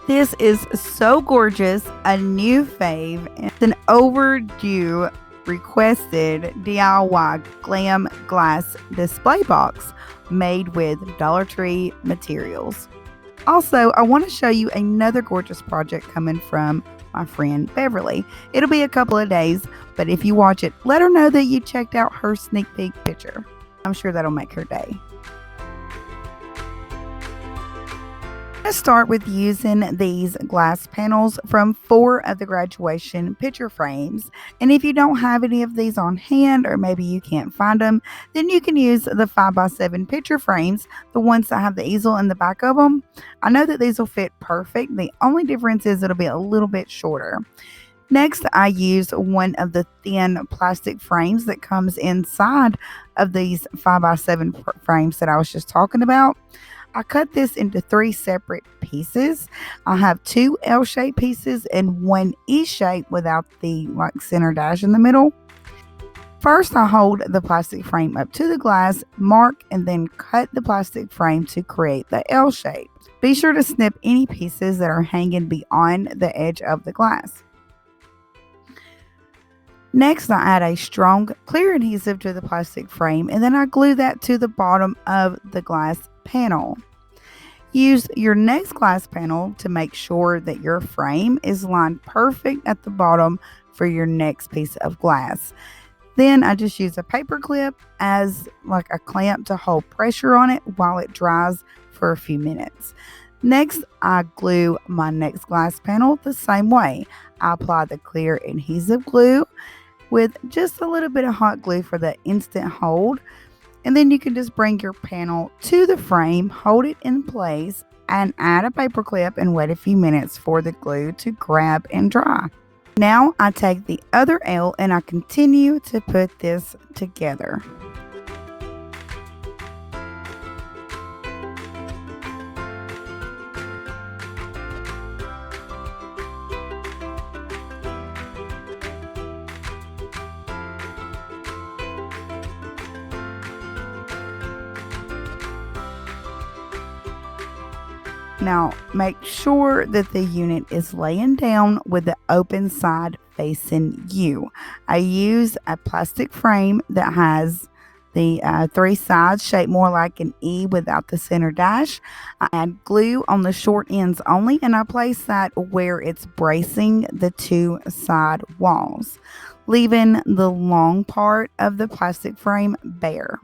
This is so gorgeous, a new fave. It's an overdue requested DIY Glam glass display box made with Dollar Tree materials. Also, I want to show you another gorgeous project coming from my friend Beverly. It'll be a couple of days, but if you watch it, let her know that you checked out her sneak peek picture. I'm sure that'll make her day. Let's start with using these glass panels from 4 of the graduation picture frames. And if you don't have any of these on hand, or maybe you can't find them, then you can use the 5x7 picture frames, the ones that have the easel in the back of them. I know that these will fit perfect. The only difference is it'll be a little bit shorter. Next, I use one of the thin plastic frames that comes inside of these 5x7 frames that I was just talking about. I cut this into 3 separate pieces. I have 2 L-shaped pieces and 1 E-shape without the center dash in the middle. First, I hold the plastic frame up to the glass, mark, and then cut the plastic frame to create the L shape. Be sure to snip any pieces that are hanging beyond the edge of the glass. Next, I add a strong clear adhesive to the plastic frame, and then I glue that to the bottom of the glass panel. Use your next glass panel to make sure that your frame is lined perfect at the bottom for your next piece of glass. Then I just use a paper clip as like a clamp to hold pressure on it while it dries for a few minutes. Next, I glue my next glass panel the same way. I apply the clear adhesive glue with just a little bit of hot glue for the instant hold. And then you can just bring your panel to the frame, hold it in place, and add a paper clip and wait a few minutes for the glue to grab and dry. Now I take the other L and I continue to put this together. Now, make sure that the unit is laying down with the open side facing you. I use a plastic frame that has the 3 sides shaped more like an E without the center dash. I add glue on the short ends only, and I place that where it's bracing the 2 side walls, leaving the long part of the plastic frame bare.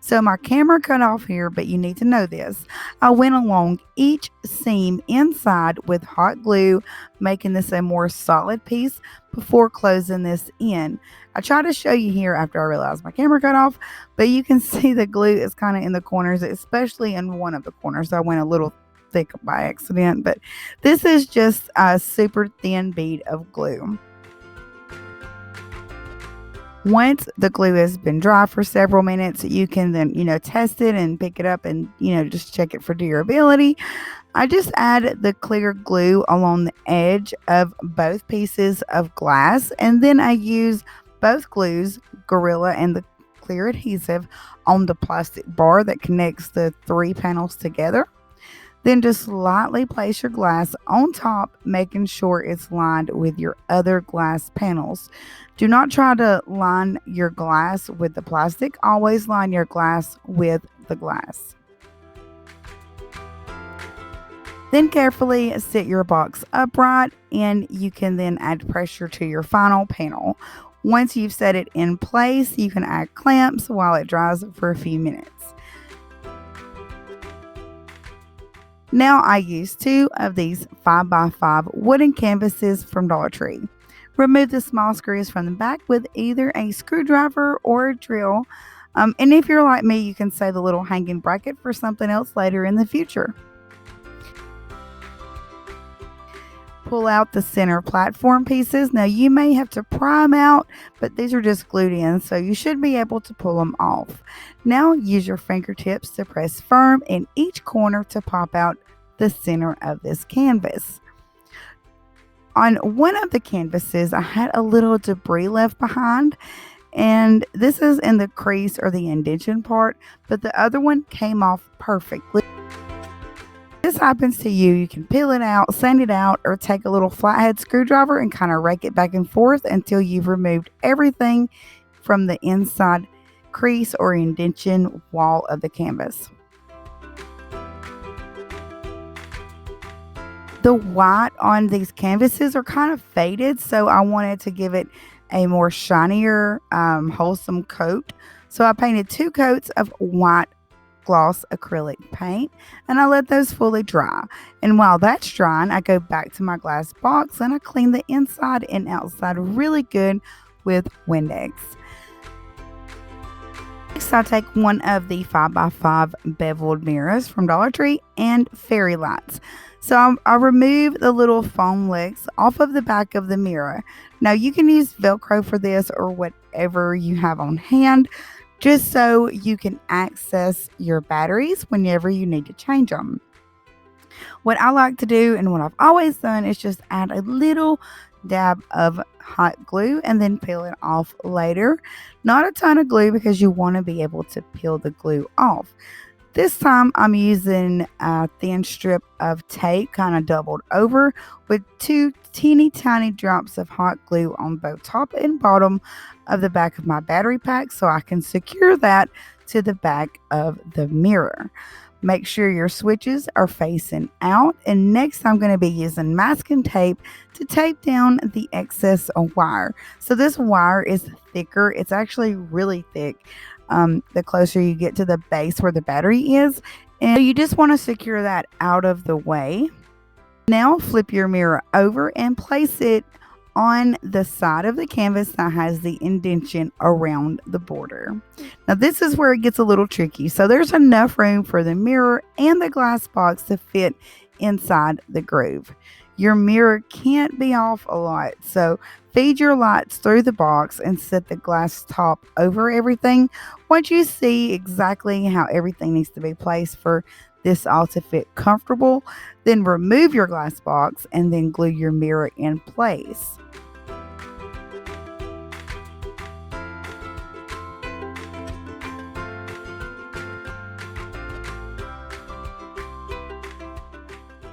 So my camera cut off here, but you need to know this. I went along each seam inside with hot glue, making this a more solid piece before closing this in. I tried to show you here after I realized my camera cut off, but you can see the glue is kind of in the corners, especially in one of the corners. I went a little thick by accident, but this is just a super thin bead of glue. Once the glue has been dry for several minutes, you can then, test it and pick it up and, just check it for durability. I just add the clear glue along the edge of both pieces of glass, and then I use both glues, Gorilla and the clear adhesive, on the plastic bar that connects the 3 panels together. Then just lightly place your glass on top, making sure it's lined with your other glass panels. Do not try to line your glass with the plastic. Always line your glass with the glass. Then carefully sit your box upright, and you can then add pressure to your final panel. Once you've set it in place, you can add clamps while it dries for a few minutes. Now I use 2 of these 5x5 wooden canvases from Dollar Tree. Remove the small screws from the back with either a screwdriver or a drill. And if you're like me, you can save the little hanging bracket for something else later in the future. Pull out the center platform pieces. Now you may have to pry them out, but these are just glued in, so you should be able to pull them off. Now use your fingertips to press firm in each corner to pop out the center of this canvas. On one of the canvases, I had a little debris left behind, and this is in the crease or the indentation part, but the other one came off perfectly. this happens to you, you can peel it out, sand it out, or take a little flathead screwdriver and kind of rake it back and forth until you've removed everything from the inside crease or indentation wall of the canvas. The white on these canvases are kind of faded, so I wanted to give it a more shinier, wholesome coat. So I painted 2 coats of white gloss acrylic paint, and I let those fully dry. And while that's drying, I go back to my glass box and I clean the inside and outside really good with Windex. Next, I take one of the 5x5 beveled mirrors from Dollar Tree and fairy lights. So I remove the little foam legs off of the back of the mirror. Now you can use Velcro for this or whatever you have on hand, just so you can access your batteries whenever you need to change them. What I like to do and what I've always done is just add a little dab of hot glue and then peel it off later. Not a ton of glue because you want to be able to peel the glue off. This time I'm using a thin strip of tape kind of doubled over with 2 teeny tiny drops of hot glue on both top and bottom of the back of my battery pack so I can secure that to the back of the mirror. Make sure your switches are facing out, and next I'm going to be using masking tape to tape down the excess wire. So this wire is thicker. It's actually really thick. The closer you get to the base where the battery is, and you just want to secure that out of the way. Now flip your mirror over and place it on the side of the canvas that has the indentation around the border. Now this is where it gets a little tricky. So there's enough room for the mirror and the glass box to fit inside the groove. Your mirror can't be off a lot, so feed your lights through the box and set the glass top over everything. Once you see exactly how everything needs to be placed for this all to fit comfortable, then remove your glass box and then glue your mirror in place.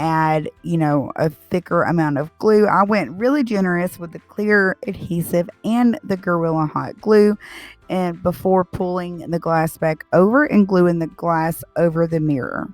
Add, a thicker amount of glue. I went really generous with the clear adhesive and the Gorilla Hot glue, and before pulling the glass back over and gluing the glass over the mirror.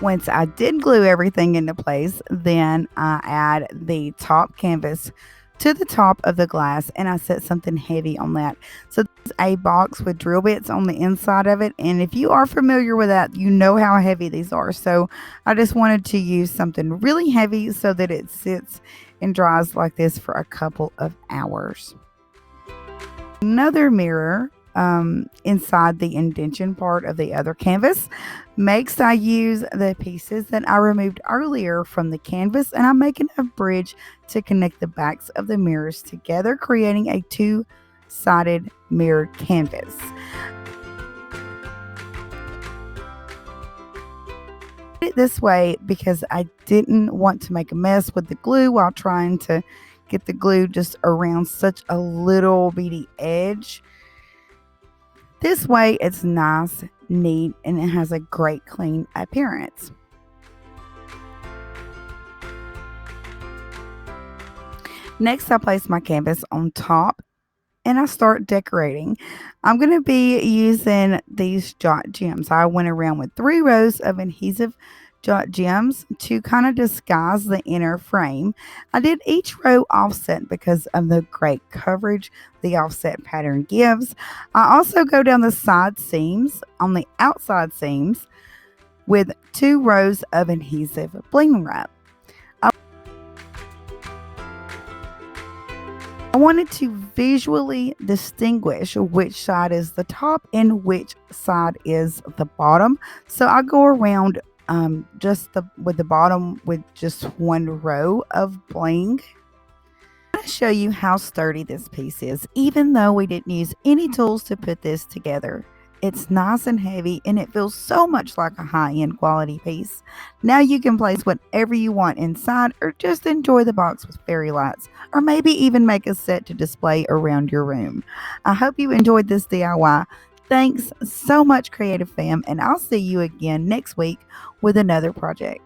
Once I did glue everything into place, then I add the top canvas to the top of the glass and I set something heavy on that. So there's a box with drill bits on the inside of it, and if you are familiar with that, you know how heavy these are. So I just wanted to use something really heavy so that it sits and dries like this for a couple of hours. Another mirror inside the indentation part of the other canvas. Next, I use the pieces that I removed earlier from the canvas, and I'm making a bridge to connect the backs of the mirrors together, creating a 2-sided mirrored canvas. It this way because I didn't want to make a mess with the glue while trying to get the glue just around such a little bitty edge. This way it's nice, neat, and it has a great clean appearance. Next, I place my canvas on top and I start decorating. I'm going to be using these jot gems. I went around with 3 rows of adhesive jot gems to kind of disguise the inner frame. I did each row offset because of the great coverage the offset pattern gives. I also go down the side seams on the outside seams with 2 rows of adhesive bling wrap. I wanted to visually distinguish which side is the top and which side is the bottom. So I go around with the bottom with just 1 row of bling. I'm going to show you how sturdy this piece is, even though we didn't use any tools to put this together. It's nice and heavy, and it feels so much like a high-end quality piece. Now you can place whatever you want inside, or just enjoy the box with fairy lights, or maybe even make a set to display around your room. I hope you enjoyed this DIY. Thanks so much, Creative Fam, and I'll see you again next week with another project.